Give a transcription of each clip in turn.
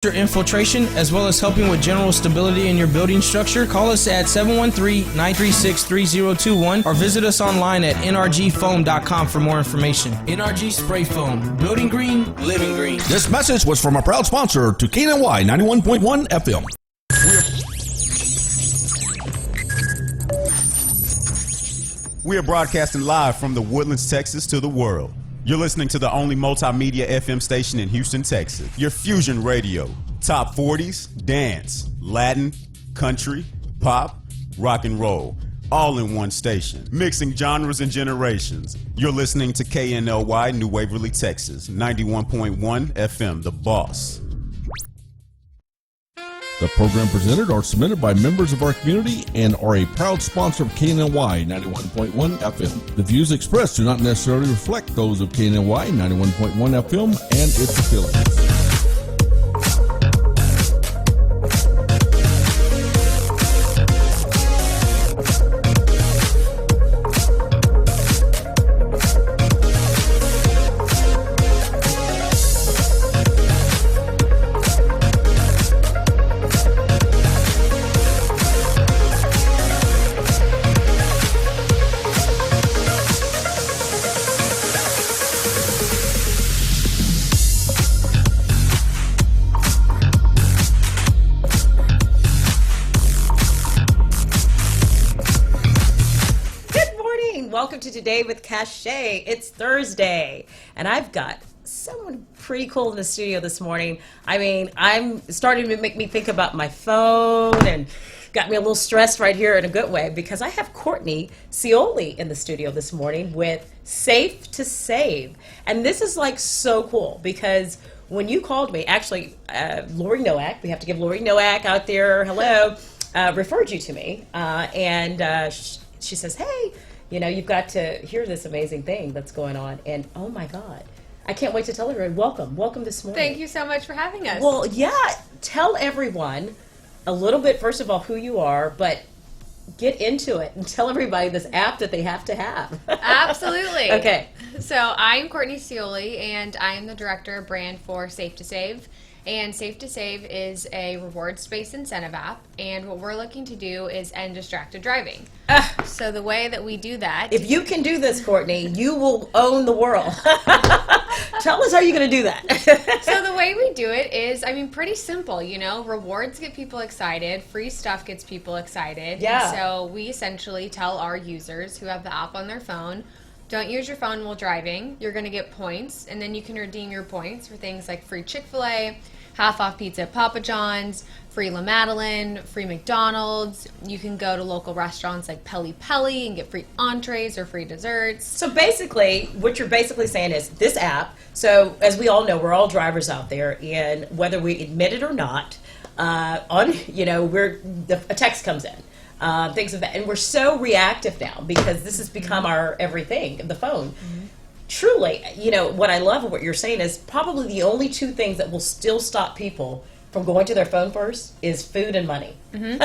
infiltration, as well as helping with general stability in your building structure, call us at 713-936-3021 or visit us online at nrgfoam.com for more information. NRG Spray Foam. Building green, living green. This message was from a proud sponsor to KNLY 91.1 FM. We are broadcasting live from the Woodlands, Texas to the world. You're listening to the only multimedia FM station in Houston, Texas. Your Fusion Radio. Top 40s, dance, Latin, country, pop, rock and roll. All in one station. Mixing genres and generations. You're listening to KNLY New Waverly, Texas. 91.1 FM, The Boss. The program presented are submitted by members of our community and are a proud sponsor of KNLY 91.1 FM. The views expressed do not necessarily reflect those of KNLY 91.1 FM and its affiliates. Today with Cachet. It's Thursday, and I've got someone pretty cool in the studio this morning. I mean, I'm starting to make me think about my phone and got me a little stressed right here in a good way because I have Courtney Cioli in the studio this morning with Safe to Save. And this is like so cool because when you called me, actually, Lori Nowak, we have to give Lori Nowak out there, hello, referred you to me. And she says, hey, you know, you've got to hear this amazing thing that's going on. And oh my God, I can't wait to tell everyone, welcome this morning. Thank you so much for having us. Well, yeah, tell everyone a little bit, first of all, who you are, but get into it and tell everybody this app that they have to have. Absolutely. Okay. So I'm Courtney Cioli, and I am the Director of Brand for Safe to Save. And Safe to Save is a rewards-based incentive app, and what we're looking to do is end distracted driving. So the way that we do that... If you can do this, Courtney, you will own the world. Tell us how you're going to do that. So the way we do it is, I mean, pretty simple, you know. Rewards get people excited. Free stuff gets people excited. Yeah. And so we essentially tell our users who have the app on their phone, don't use your phone while driving. You're going to get points, and then you can redeem your points for things like free Chick-fil-A, half-off pizza at Papa John's, free La Madeleine, free McDonald's. You can go to local restaurants like Peli Peli and get free entrees or free desserts. So basically, what you're basically saying is this app, so as we all know, we're all drivers out there, and whether we admit it or not, a text comes in. Things of that, and we're so reactive now because this has become our everything, the phone. Mm-hmm. Truly, you know, what I love of what you're saying is probably the only two things that will still stop people from going to their phone first is food and money. Mm-hmm.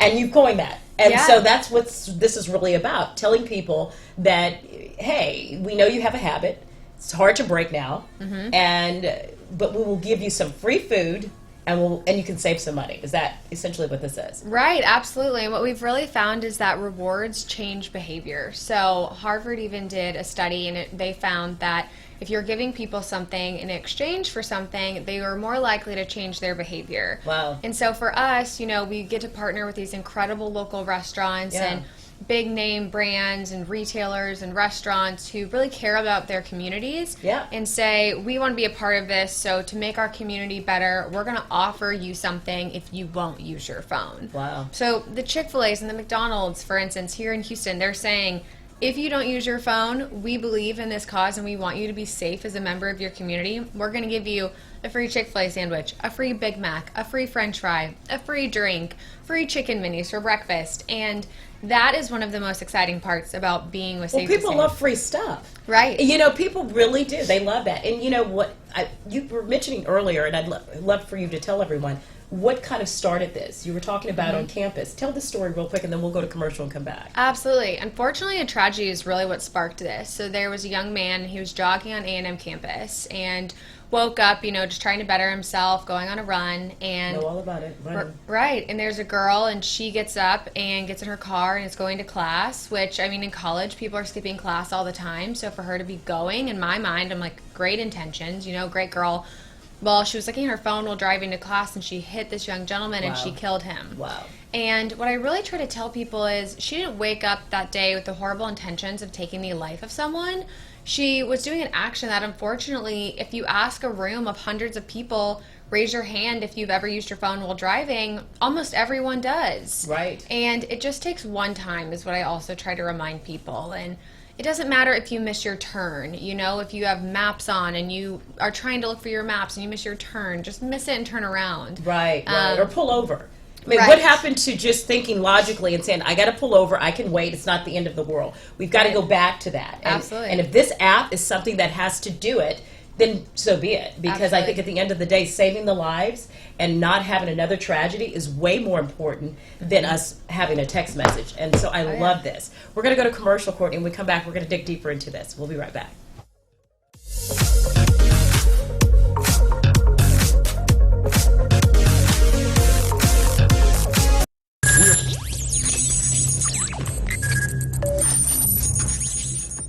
And you coined that. And so that's what this is really about, telling people that, hey, we know you have a habit. It's hard to break now, but we will give you some free food, and you can save some money. Is that essentially what this is? Right, absolutely. And what we've really found is that rewards change behavior. So Harvard even did a study, and they found that if you're giving people something in exchange for something, they are more likely to change their behavior. Wow. And so for us, you know, we get to partner with these incredible local restaurants and big name brands and retailers and restaurants who really care about their communities and say, we want to be a part of this, so to make our community better, we're going to offer you something if you won't use your phone. Wow. So the Chick-fil-A's and the McDonald's, for instance, here in Houston, they're saying, if you don't use your phone, we believe in this cause and we want you to be safe as a member of your community. We're going to give you a free Chick-fil-A sandwich, a free Big Mac, a free French fry, a free drink, free chicken minis for breakfast. And that is one of the most exciting parts about being with Safe to Save. People love free stuff. Right. You know, people really do. They love that. And you know what, you were mentioning earlier, and I'd love for you to tell everyone, what kind of started this? You were talking about on campus. Tell the story real quick, and then we'll go to commercial and come back. Absolutely. Unfortunately, a tragedy is really what sparked this. So there was a young man, he was jogging on A&M campus, and woke up, just trying to better himself, going on a run, and Know all about it. Running. right. And there's a girl, and she gets up and gets in her car and is going to class. Which, I mean, in college, people are skipping class all the time. So for her to be going, in my mind, I'm like, great intentions, great girl. Well, she was looking at her phone while driving to class, and she hit this young gentleman, and she killed him. Wow. And what I really try to tell people is she didn't wake up that day with the horrible intentions of taking the life of someone. She was doing an action that, unfortunately, if you ask a room of hundreds of people, raise your hand if you've ever used your phone while driving, almost everyone does. Right. And it just takes one time is what I also try to remind people. And it doesn't matter if you miss your turn, if you have maps on and you are trying to look for your maps and you miss your turn, just miss it and turn around. Right. Or pull over. I mean, Right. what happened to just thinking logically and saying, I got to pull over, I can wait, it's not the end of the world. We've got to go back to that. Absolutely. And if this app is something that has to do it, then so be it. Because I think at the end of the day, saving the lives and not having another tragedy is way more important than us having a text message. And so I love this. We're going to go to commercial, Courtney. When we come back, we're going to dig deeper into this. We'll be right back.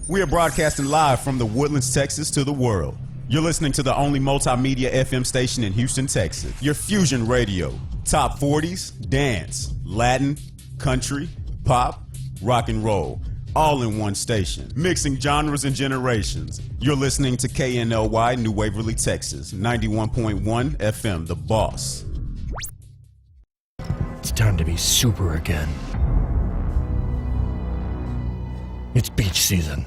We are broadcasting live from the Woodlands, Texas to the world. You're listening to the only multimedia FM station in Houston, Texas. Your fusion radio. Top 40s, dance, Latin, country, pop, rock and roll. All in one station. Mixing genres and generations. You're listening to KNLY New Waverly, Texas. 91.1 FM, The Boss. It's time to be super again. It's beach season.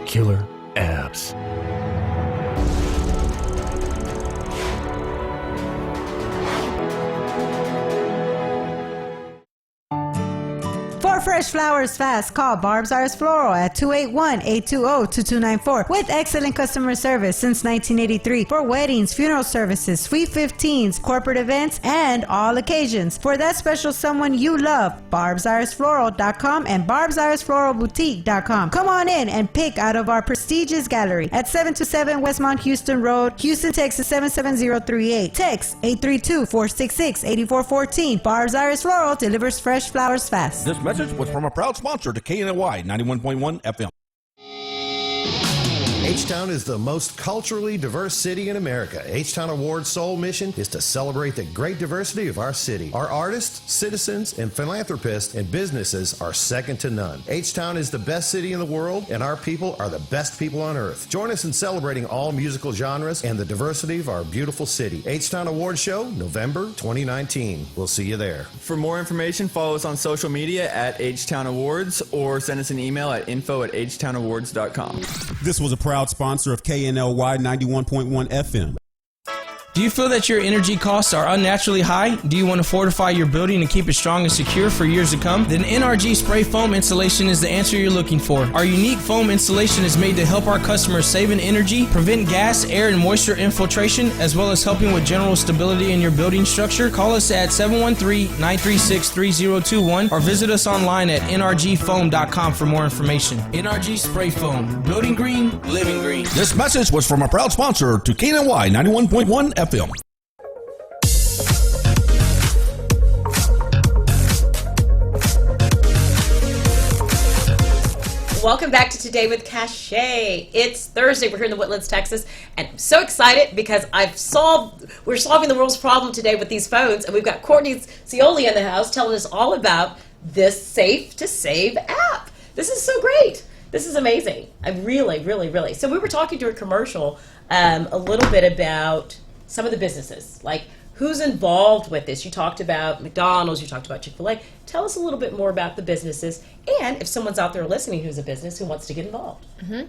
Killer abs. For fresh flowers fast, call Barb's Iris Floral at 281-820-2294 with excellent customer service since 1983 for weddings, funeral services, sweet 15s, corporate events, and all occasions. For that special someone you love, barbsirisfloral.com and barbsirisfloralboutique.com. Come on in and pick out of our prestigious gallery at 727 Westmont Houston Road, Houston, Texas 77038. Text 832-466-8414. Barb's Iris Floral delivers fresh flowers fast. This message was from a proud sponsor to KNLY 91.1 FM. H-Town is the most culturally diverse city in America. H-Town Award's sole mission is to celebrate the great diversity of our city. Our artists, citizens, and philanthropists and businesses are second to none. H-Town is the best city in the world, and our people are the best people on earth. Join us in celebrating all musical genres and the diversity of our beautiful city. H-Town Award Show, November 2019. We'll see you there. For more information, follow us on social media at H-Town Awards or send us an email at info@htownawards.com. This was a proud sponsor of KNLY 91.1 FM. Do you feel that your energy costs are unnaturally high? Do you want to fortify your building and keep it strong and secure for years to come? Then NRG Spray Foam Installation is the answer you're looking for. Our unique foam installation is made to help our customers save in energy, prevent gas, air, and moisture infiltration, as well as helping with general stability in your building structure. Call us at 713-936-3021 or visit us online at nrgfoam.com for more information. NRG Spray Foam. Building green, living green. This message was from a proud sponsor to KNLY 91.1 FM. Welcome back to Today with Cachet. It's Thursday. We're here in the Woodlands, Texas, and I'm so excited because we're solving the world's problem today with these phones, and we've got Courtney Cioli in the house telling us all about this Safe to Save app. This is so great. This is amazing. I really. So we were talking to a commercial a little bit about some of the businesses, like who's involved with this. You talked about McDonald's, you talked about Chick-fil-A. Tell us a little bit more about the businesses, and if someone's out there listening who's a business who wants to get involved. Mm-hmm.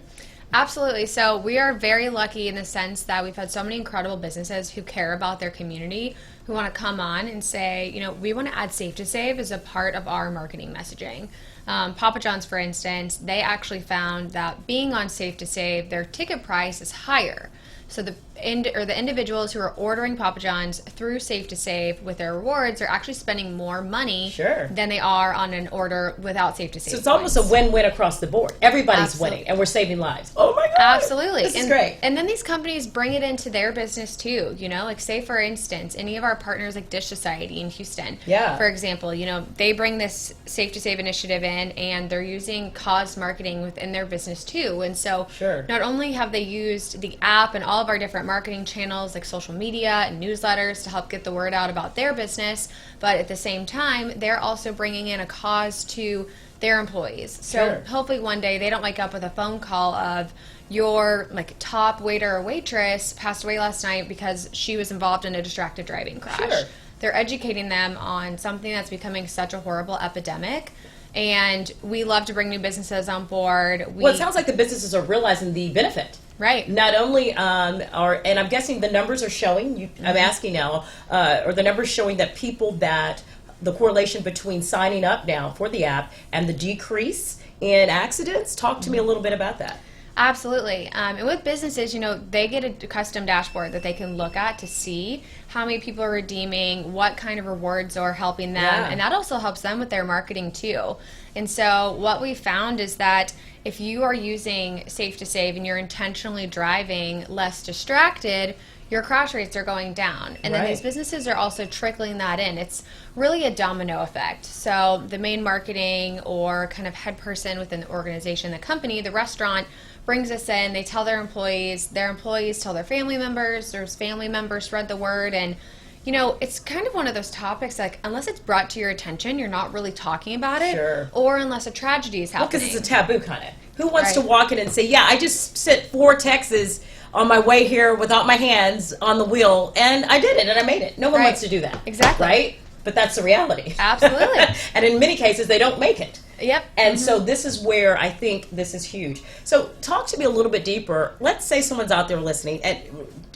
Absolutely. So we are very lucky in the sense that we've had so many incredible businesses who care about their community, who want to come on and say, we want to add Safe to Save as a part of our marketing messaging. Papa John's, for instance, they actually found that being on Safe to Save, their ticket price is higher. So the individuals who are ordering Papa John's through Safe to Save with their rewards are actually spending more money than they are on an order without Safe to Save. So it's almost a win-win across the board. Everybody's winning, and we're saving lives. Oh my God! Absolutely, this is great. And then these companies bring it into their business too. You know, like say for instance, any of our partners like Dish Society in Houston, for example, you know, they bring this Safe to Save initiative in, and they're using cause marketing within their business too. And so, not only have they used the app and all of our different marketing channels like social media and newsletters to help get the word out about their business, but at the same time, they're also bringing in a cause to their employees. So hopefully one day they don't wake up with a phone call of your like top waiter or waitress passed away last night because she was involved in a distracted driving crash. They're educating them on something that's becoming such a horrible epidemic. And we love to bring new businesses on board. Well, it sounds like the businesses are realizing the benefit. Right. Not only and I'm guessing the numbers are showing, I'm asking now, are the numbers showing that people that, the correlation between signing up now for the app and the decrease in accidents? Talk to me a little bit about that. Absolutely. And with businesses, you know, they get a custom dashboard that they can look at to see how many people are redeeming, what kind of rewards are helping them, and that also helps them with their marketing too. And so what we found is that if you are using Safe to Save and you're intentionally driving less distracted, your crash rates are going down. And then these businesses are also trickling that in. It's really a domino effect. So the main marketing or kind of head person within the organization, the company, the restaurant, brings us in, they tell their employees tell their family members, there's family members spread the word, and you know, it's kind of one of those topics, like, unless it's brought to your attention, you're not really talking about it, or unless a tragedy is happening. Well, because it's a taboo kind of. Who wants to walk in and say, yeah, I just sent 4 Texas on my way here without my hands on the wheel, and I did it, and I made it. No one wants to do that. Exactly. Right? But that's the reality. Absolutely. And in many cases, they don't make it. Yep. And so this is where I think this is huge. So talk to me a little bit deeper. Let's say someone's out there listening, and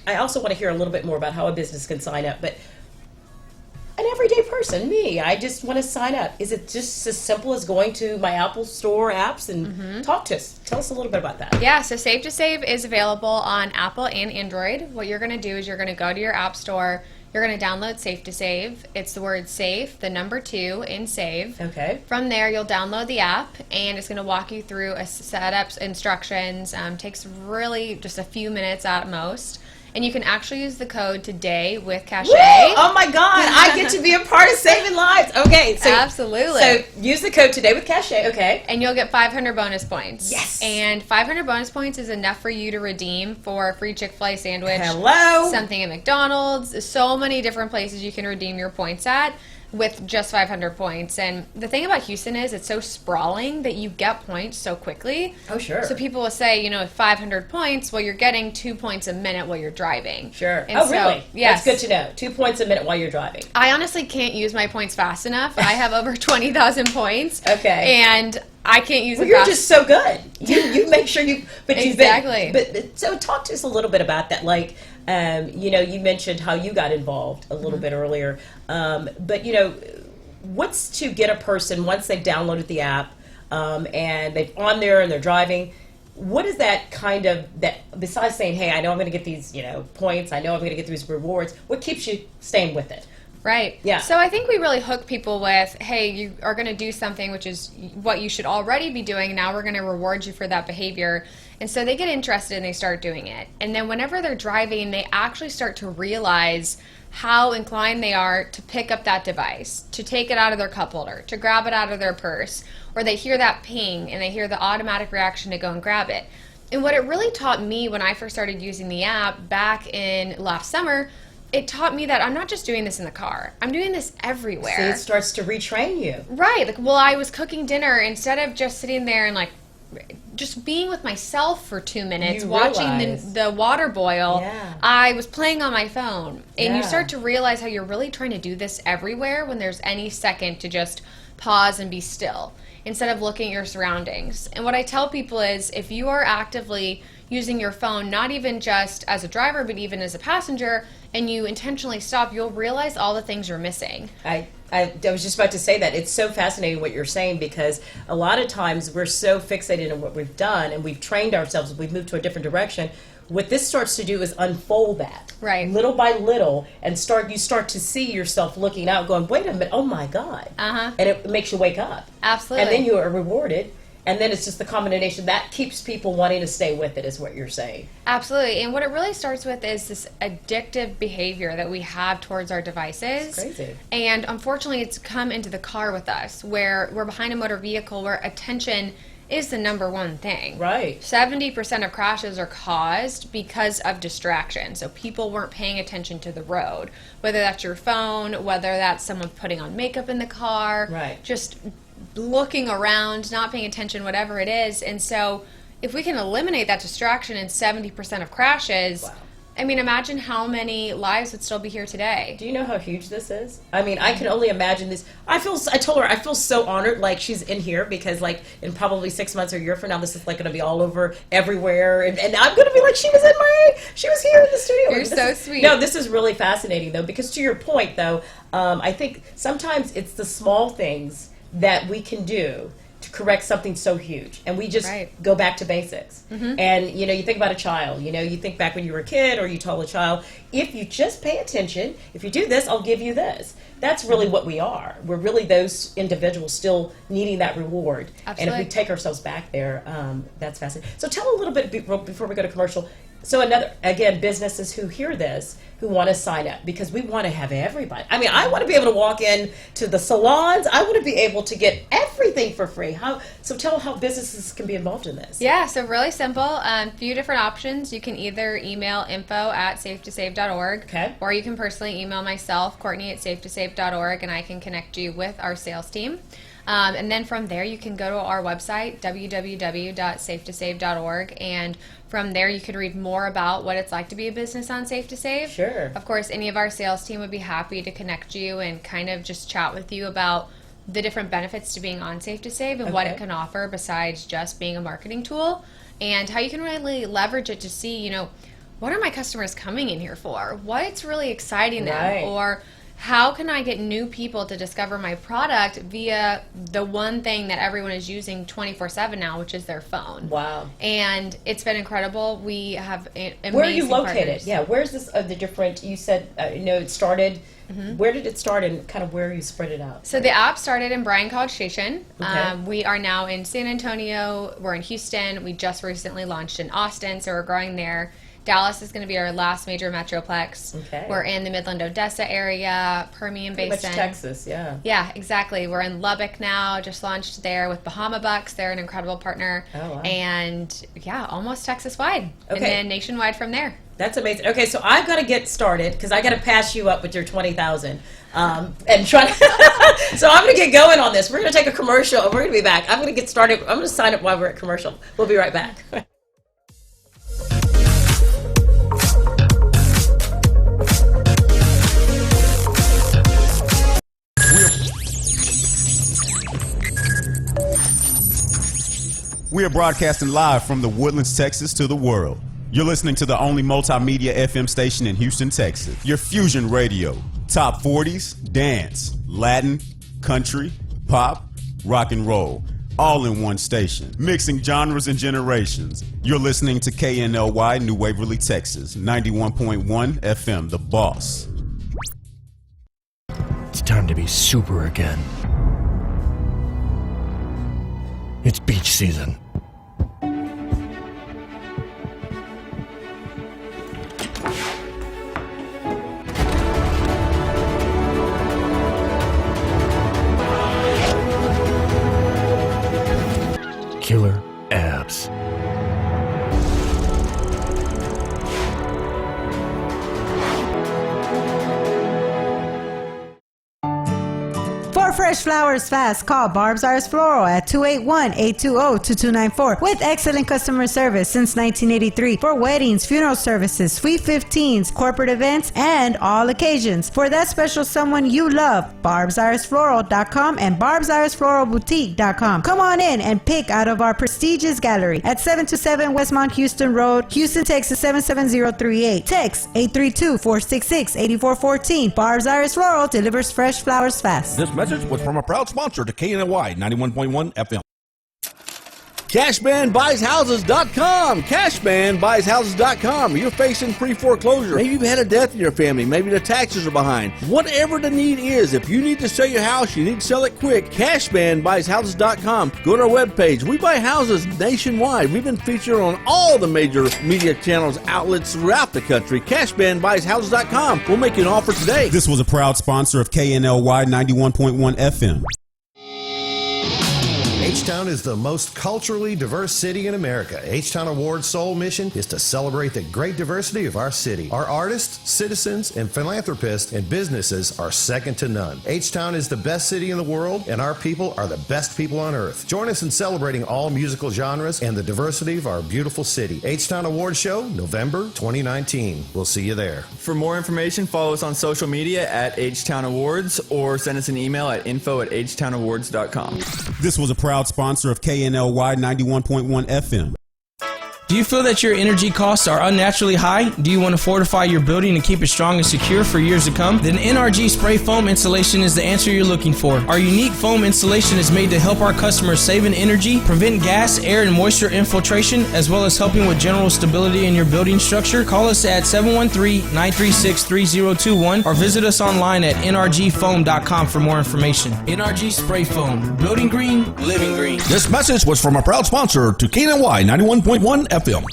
I also want to hear a little bit more about how a business can sign up, but an everyday person, me, I just want to sign up. Is it just as simple as going to my Apple Store apps and talk to us? Tell us a little bit about that. Yeah, so Safe to Save is available on Apple and Android. What you're going to do is you're going to go to your app store. You're going to download Safe to Save. It's the word safe, the number 2 in save. Okay. From there, you'll download the app, and it's going to walk you through a setup instructions. Takes really just a few minutes at most. And you can actually use the code today with Cachet. Woo! Oh my God, I get to be a part of saving lives. Okay, so absolutely. So use the code today with Cachet, okay? And you'll get 500 bonus points. Yes. And 500 bonus points is enough for you to redeem for a free Chick-fil-A sandwich. Hello. Something at McDonald's. So many different places you can redeem your points at with just 500 points. And the thing about Houston is it's so sprawling that you get points so quickly. Oh, sure. So people will say, you know, 500 points, well, you're getting 2 points a minute while you're driving. Sure. And really? Yes. That's good to know. 2 points a minute while you're driving. I honestly can't use my points fast enough. I have over 20,000 points. Okay. And I can't use it you're fast. Just so good. You make sure you... But exactly. But so talk to us a little bit about that. Like, you know, you mentioned how you got involved a little bit earlier. But, you know... What's to get a person, once they've downloaded the app and they're on there and they're driving, what is that kind of, that besides saying, hey, I know I'm going to get these, you know, points, I know I'm going to get these rewards, what keeps you staying with it? Right. Yeah. So I think we really hook people with, hey, you are going to do something which is what you should already be doing. Now we're going to reward you for that behavior. And so they get interested and they start doing it. And then whenever they're driving, they actually start to realize how inclined they are to pick up that device, to take it out of their cup holder, to grab it out of their purse, or they hear that ping and they hear the automatic reaction to go and grab it. And what it really taught me when I first started using the app back in last summer, it taught me that I'm not just doing this in the car. I'm doing this everywhere. So it starts to retrain you. Right. Like, well, I was cooking dinner instead of just sitting there and like just being with myself for 2 minutes, watching the water boil. Yeah. I was playing on my phone. And you Yeah. start to realize how you're really trying to do this everywhere when there's any second to just pause and be still instead of looking at your surroundings. And what I tell people is if you are actively using your phone, not even just as a driver, but even as a passenger, and you intentionally stop, you'll realize all the things you're missing. I was just about to say that. It's so fascinating what you're saying, because a lot of times we're so fixated on what we've done and we've trained ourselves, we've moved to a different direction. What this starts to do is unfold that, right, little by little, and you start to see yourself looking out, going, "Wait a minute, oh my God!" And it makes you wake up. Absolutely. And then you are rewarded. And then it's just the combination that keeps people wanting to stay with it, is what you're saying. Absolutely. And what it really starts with is this addictive behavior that we have towards our devices. It's crazy. And unfortunately, it's come into the car with us, where we're behind a motor vehicle where attention is the number one thing. Right. 70% of crashes are caused because of distraction. So people weren't paying attention to the road, whether that's your phone, whether that's someone putting on makeup in the car, right, just looking around, not paying attention, whatever it is. And so if we can eliminate that distraction in 70% of crashes, wow. I mean, imagine how many lives would still be here today. Do you know how huge this is? I mean, I can only imagine this. I told her, I feel so honored, like she's in here, because like in probably 6 months or a year from now, this is like going to be all over everywhere. And I'm going to be like, she was here in the studio. You're so sweet. No, this is really fascinating though, because to your point though, I think sometimes it's the small things that we can do to correct something so huge, and we just go back to basics. And you think about a child, you think back when you were a kid, or you told a child, if you just pay attention, if you do this, I'll give you this. That's really what we are. We're really those individuals still needing that reward. Absolutely. And if we take ourselves back there, that's fascinating. So tell a little bit before we go to commercial. So businesses who hear this, who want to sign up, because we want to have everybody. I mean, I want to be able to walk in to the salons. I want to be able to get everything for free. So tell how businesses can be involved in this. Yeah, so really simple. Few different options. You can either email info@safetosave.org, or you can personally email myself, Courtney@safetosave.org, and I can connect you with our sales team. And then from there, you can go to our website, www.safetosave.org, and from there you could read more about what it's like to be a business on Safe to Save. Sure. Of course, any of our sales team would be happy to connect you and kind of just chat with you about the different benefits to being on Safe to Save and what it can offer besides just being a marketing tool, and how you can really leverage it to see, what are my customers coming in here for? What's really exciting them? Or how can I get new people to discover my product via the one thing that everyone is using 24/7 now, which is their phone? Wow. And it's been incredible. We have amazing Where are you located? partners. Yeah, where's this, the different, you said, it started, where did it start, and kind of where you spread it out? So the app started in Bryan College Station. Okay. We are now in San Antonio. We're in Houston. We just recently launched in Austin, so we're growing there. Dallas is going to be our last major metroplex. Okay. We're in the Midland, Odessa area, Permian Pretty Basin. much Texas, yeah. Yeah, exactly. We're in Lubbock now, just launched there with Bahama Bucks. They're an incredible partner. Oh, wow. And yeah, almost Texas-wide. Okay. And then nationwide from there. That's amazing. Okay, so I've got to get started, because I got to pass you up with your 20,000. And try to so I'm going to get going on this. We're going to take a commercial, and we're going to be back. I'm going to get started. I'm going to sign up while we're at commercial. We'll be right back. We are broadcasting live from the Woodlands, Texas to the world. You're listening to the only multimedia FM station in Houston, Texas. Your fusion radio. Top 40s, dance, Latin, country, pop, rock and roll. All in one station. Mixing genres and generations. You're listening to KNLY New Waverly, Texas. 91.1 FM, The Boss. It's time to be super again. It's beach season. Killer abs. For For fresh flowers fast, call Barb's Iris Floral at 281-820-2294 with excellent customer service since 1983 for weddings, funeral services, sweet 15s, corporate events, and all occasions. For that special someone you love, barbsirisfloral.com and barbsirisfloralboutique.com. Come on in and pick out of our prestigious gallery at 727 Westmont Houston Road, Houston, Texas 77038. Text 832-466-8414. Barb's Iris Floral delivers fresh flowers fast. This message was from a proud sponsor to KNLY 91.1 FM. CashmanBuysHouses.com. CashmanBuysHouses.com. You're facing pre-foreclosure. Maybe you've had a death in your family. Maybe the taxes are behind. Whatever the need is, if you need to sell your house, you need to sell it quick. CashmanBuysHouses.com. Go to our webpage. We buy houses nationwide. We've been featured on all the major media channels, outlets throughout the country. CashmanBuysHouses.com. We'll make you an offer today. This was a proud sponsor of KNLY 91.1 FM. H-Town is the most culturally diverse city in America. H-Town Award's sole mission is to celebrate the great diversity of our city. Our artists, citizens, and philanthropists and businesses are second to none. H-Town is the best city in the world, and our people are the best people on earth. Join us in celebrating all musical genres and the diversity of our beautiful city. H-Town Award Show, November 2019. We'll see you there. For more information, follow us on social media at H-Town Awards or send us an email at info@htownawards.com. This was a proud sponsor of KNLY 91.1 FM. Do you feel that your energy costs are unnaturally high? Do you want to fortify your building and keep it strong and secure for years to come? Then NRG Spray Foam Insulation is the answer you're looking for. Our unique foam insulation is made to help our customers save in energy, prevent gas, air, and moisture infiltration, as well as helping with general stability in your building structure. Call us at 713-936-3021 or visit us online at nrgfoam.com for more information. NRG Spray Foam. Building green, living green. This message was from a proud sponsor to KNLY 91.1 FM.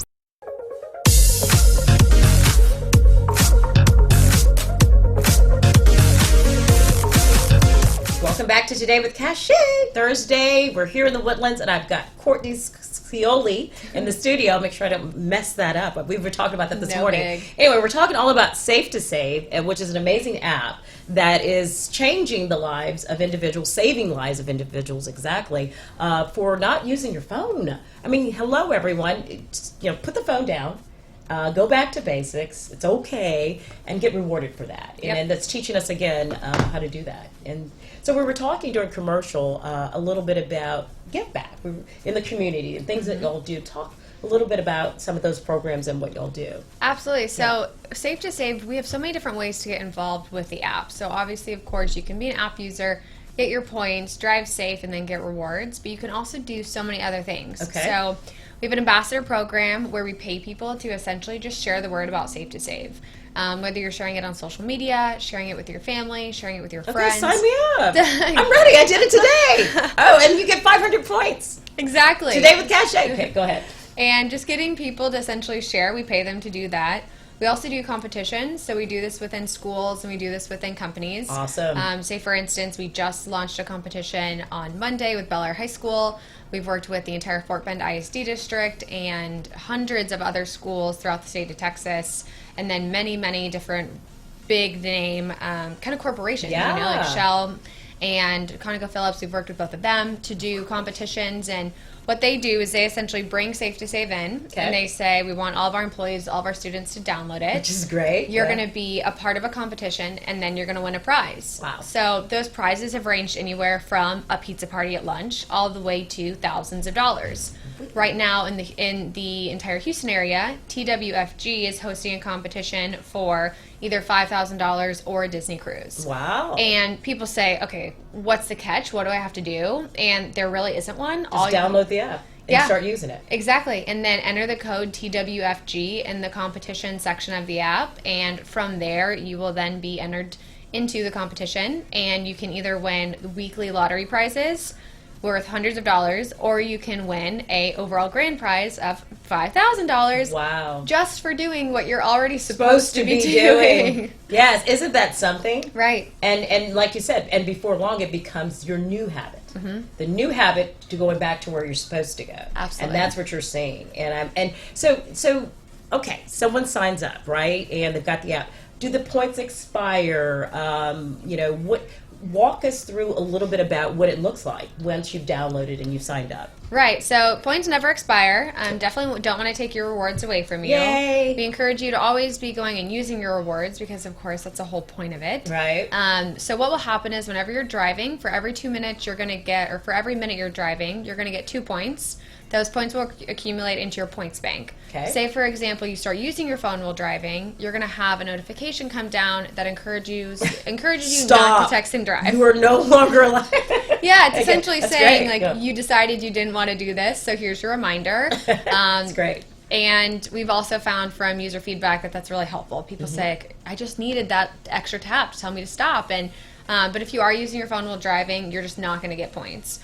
Welcome back to Today with Cachet. Thursday, we're here in the Woodlands, and I've got Courtney Scioli in the studio. Make sure I don't mess that up. We were talking about that this morning. Big. Anyway, we're talking all about Safe to Save, which is an amazing app that is changing the lives of individuals, saving lives of individuals, exactly, for not using your phone. I mean, hello, everyone. Put the phone down. Go back to basics. It's okay, and get rewarded for that. Yep. And that's teaching us again how to do that. And so we were talking during commercial a little bit about give back in the community and things that y'all do. Talk a little bit about some of those programs and what y'all do. Absolutely. So Safe to Save, we have so many different ways to get involved with the app. So obviously, of course, you can be an app user, get your points, drive safe, and then get rewards. But you can also do so many other things. Okay. So we have an ambassador program where we pay people to essentially just share the word about Safe to Save. Whether you're sharing it on social media, sharing it with your family, sharing it with your friends. Okay, sign me up. I'm ready. I did it today. Oh, and you get 500 points. Exactly. Today with Cachet. Okay, go ahead. And just getting people to essentially share, we pay them to do that. We also do competitions, so we do this within schools and we do this within companies. Awesome. Say, for instance, we just launched a competition on Monday with Bel Air High School. We've worked with the entire Fort Bend ISD district and hundreds of other schools throughout the state of Texas, and then many, many different big name kind of corporations, like Shell and ConocoPhillips. We've worked with both of them to do competitions, and what they do is they essentially bring Safe to Save in, and they say, we want all of our employees, all of our students to download it. Which is great. You're going to be a part of a competition, and then you're going to win a prize. Wow. So those prizes have ranged anywhere from a pizza party at lunch all the way to thousands of dollars. Right now in the entire Houston area, TWFG is hosting a competition for either $5,000 or a Disney cruise. Wow. And people say, okay, what's the catch? What do I have to do? And there really isn't one. Just download the app and start using it. Exactly. And then enter the code TWFG in the competition section of the app. And from there, you will then be entered into the competition. And you can either win weekly lottery prizes worth hundreds of dollars, or you can win a overall grand prize of $5,000. Wow. Just for doing what you're already supposed to be doing. Yes, isn't that something? Right. And like you said, and before long it becomes your new habit. Mm-hmm. The new habit to going back to where you're supposed to go. Absolutely. And that's what you're saying. And so okay, someone signs up, right? And they've got the app. Do the points expire? walk us through a little bit about what it looks like once you've downloaded and you've signed up. Right, so points never expire. Definitely don't want to take your rewards away from you. Yay! We encourage you to always be going and using your rewards because, of course, that's the whole point of it. Right. So what will happen is whenever you're driving, for every 2 minutes you're going to get, or for every minute you're driving, you're going to get 2 points. Those points will accumulate into your points bank. Okay. Say, for example, you start using your phone while driving, you're going to have a notification come down that encourages you not to text and drive. You are no longer allowed. Yeah, it's essentially That's saying, great. like, you decided you didn't want to do this, so here's your reminder. That's great. And we've also found from user feedback that that's really helpful. People say, I just needed that extra tap to tell me to stop. And but if you are using your phone while driving, you're just not going to get points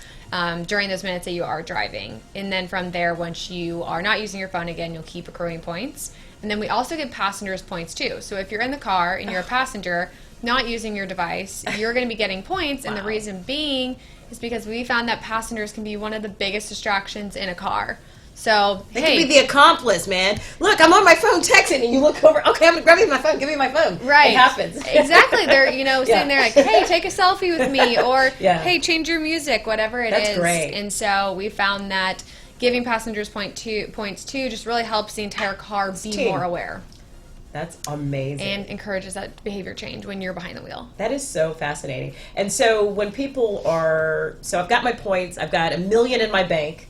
during those minutes that you are driving. And then from there, once you are not using your phone again, you'll keep accruing points. And then we also give passengers points too. So if you're in the car and you're a passenger not using your device, you're going to be getting points. And the reason being is because we found that passengers can be one of the biggest distractions in a car. So, They could be the accomplice, man. Look, I'm on my phone texting, and you look over. Okay, I'm grabbing my phone. Give me my phone. Right. It happens. Exactly. They're, sitting there like, hey, take a selfie with me, or Yeah. hey, change your music, whatever it is. That's great. And so we found that giving passengers points too just really helps the entire car be team. more aware That's amazing. and encourages that behavior change when you're behind the wheel. That is so fascinating. And so when people are, so I've got my points, I've got $1 million in my bank,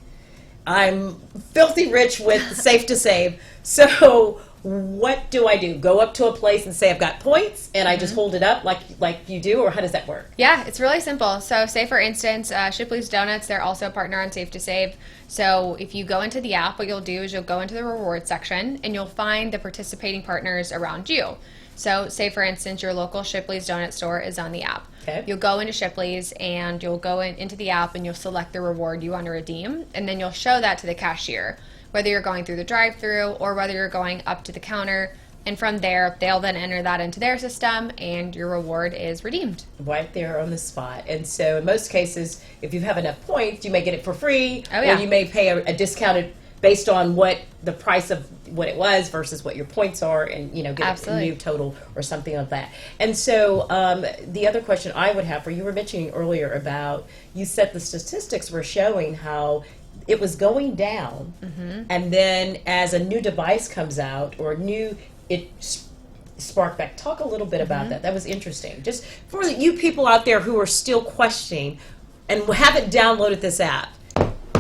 I'm filthy rich with Safe to Save. So what do I do? Go up to a place and say I've got points, and I just hold it up like you do, or how does that work? Yeah, it's really simple. So say, for instance, Shipley's Donuts, they're also a partner on Safe to Save. So if you go into the app, what you'll do is you'll go into the rewards section, and you'll find the participating partners around you. So say, for instance, your local Shipley's Donut store is on the app. Okay. You'll go into Shipley's, and you'll go into the app, and you'll select the reward you want to redeem, and then you'll show that to the cashier, whether you're going through the drive-thru or whether you're going up to the counter. And from there, they'll then enter that into their system, and your reward is redeemed. Right there on the spot. And so in most cases, if you have enough points, you may get it for free, Oh, yeah. or you may pay a discounted based on what the price of what it was versus what your points are, and get Absolutely. a new total or something like that. And so the other question I would have for you were mentioning earlier about, you said the statistics were showing how it was going down, and then as a new device comes out or it sparked back. Talk a little bit about that. That was interesting. Just for you people out there who are still questioning and haven't downloaded this app,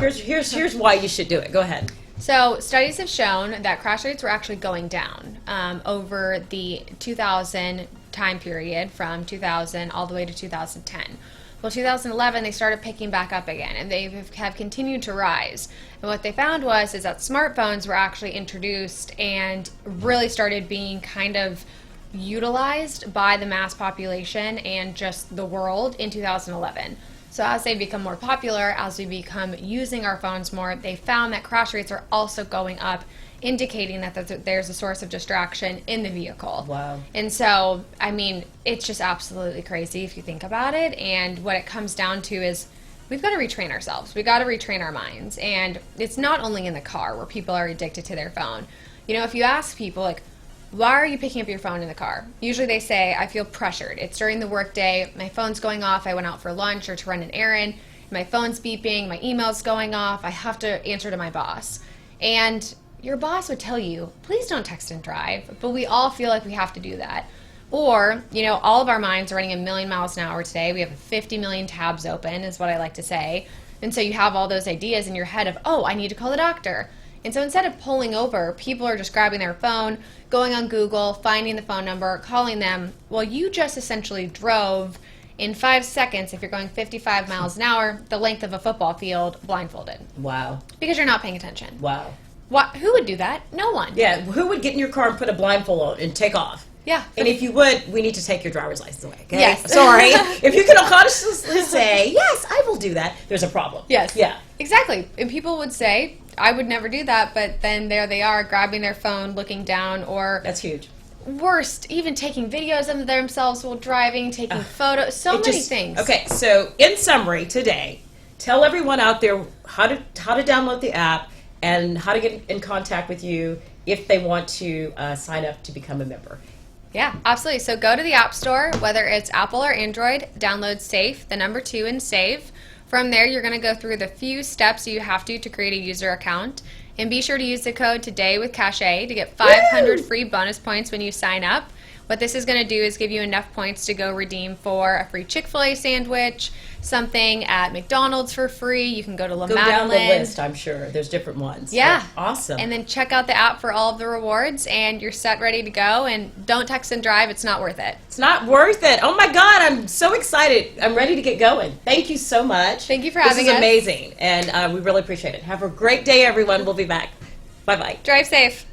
here's why you should do it. Go ahead. So studies have shown that crash rates were actually going down over the 2000 time period, from 2000 all the way to 2010. Well, 2011, they started picking back up again, and they have continued to rise. And what they found is that smartphones were actually introduced and really started being kind of utilized by the mass population and just the world in 2011. So as they become more popular, as we become using our phones more, they found that crash rates are also going up, indicating that there's a source of distraction in the vehicle. Wow. And so, I mean, it's just absolutely crazy if you think about it. And what it comes down to is we've got to retrain ourselves. We've got to retrain our minds. And it's not only in the car where people are addicted to their phone. If you ask people, like, why are you picking up your phone in the car? Usually they say, I feel pressured. It's during the workday. My phone's going off. I went out for lunch or to run an errand. My phone's beeping. My email's going off. I have to answer to my boss. And your boss would tell you, please don't text and drive. But we all feel like we have to do that. Or, all of our minds are running 1,000,000 miles an hour today. We have 50 million tabs open, is what I like to say. And so you have all those ideas in your head of, oh, I need to call the doctor. And so instead of pulling over, people are just grabbing their phone, going on Google, finding the phone number, calling them. Well, you just essentially drove in 5 seconds, if you're going 55 miles an hour, the length of a football field blindfolded. Wow. Because you're not paying attention. Wow. Who would do that? No one. Yeah, who would get in your car and put a blindfold on and take off? Yeah. And if you would, we need to take your driver's license away. Okay? Yes. Sorry. If you can honestly say, yes, I will do that, there's a problem. Yes. Yeah. Exactly. And people would say, I would never do that, but then there they are grabbing their phone, looking down, or That's huge. worst, even taking videos of themselves while driving, taking photos, so many things. Okay, so in summary today, tell everyone out there how to download the app and how to get in contact with you if they want to sign up to become a member. Yeah, absolutely. So go to the App Store, whether it's Apple or Android, download Safe, the number 2, and save. From there, you're going to go through the few steps you have to create a user account. And be sure to use the code TODAY with Cachet to get 500 free bonus points when you sign up. What this is going to do is give you enough points to go redeem for a free Chick-fil-A sandwich, something at McDonald's for free. You can go to La Go down the Madeleine. list, I'm sure. There's different ones. Yeah. But awesome. And then check out the app for all of the rewards, and you're set, ready to go. And don't text and drive. It's not worth it. It's not worth it. Oh my God, I'm so excited. I'm ready to get going. Thank you so much. Thank you for having us. us. This is amazing, and we really appreciate it. Have a great day, everyone. We'll be back. Bye-bye. Drive safe.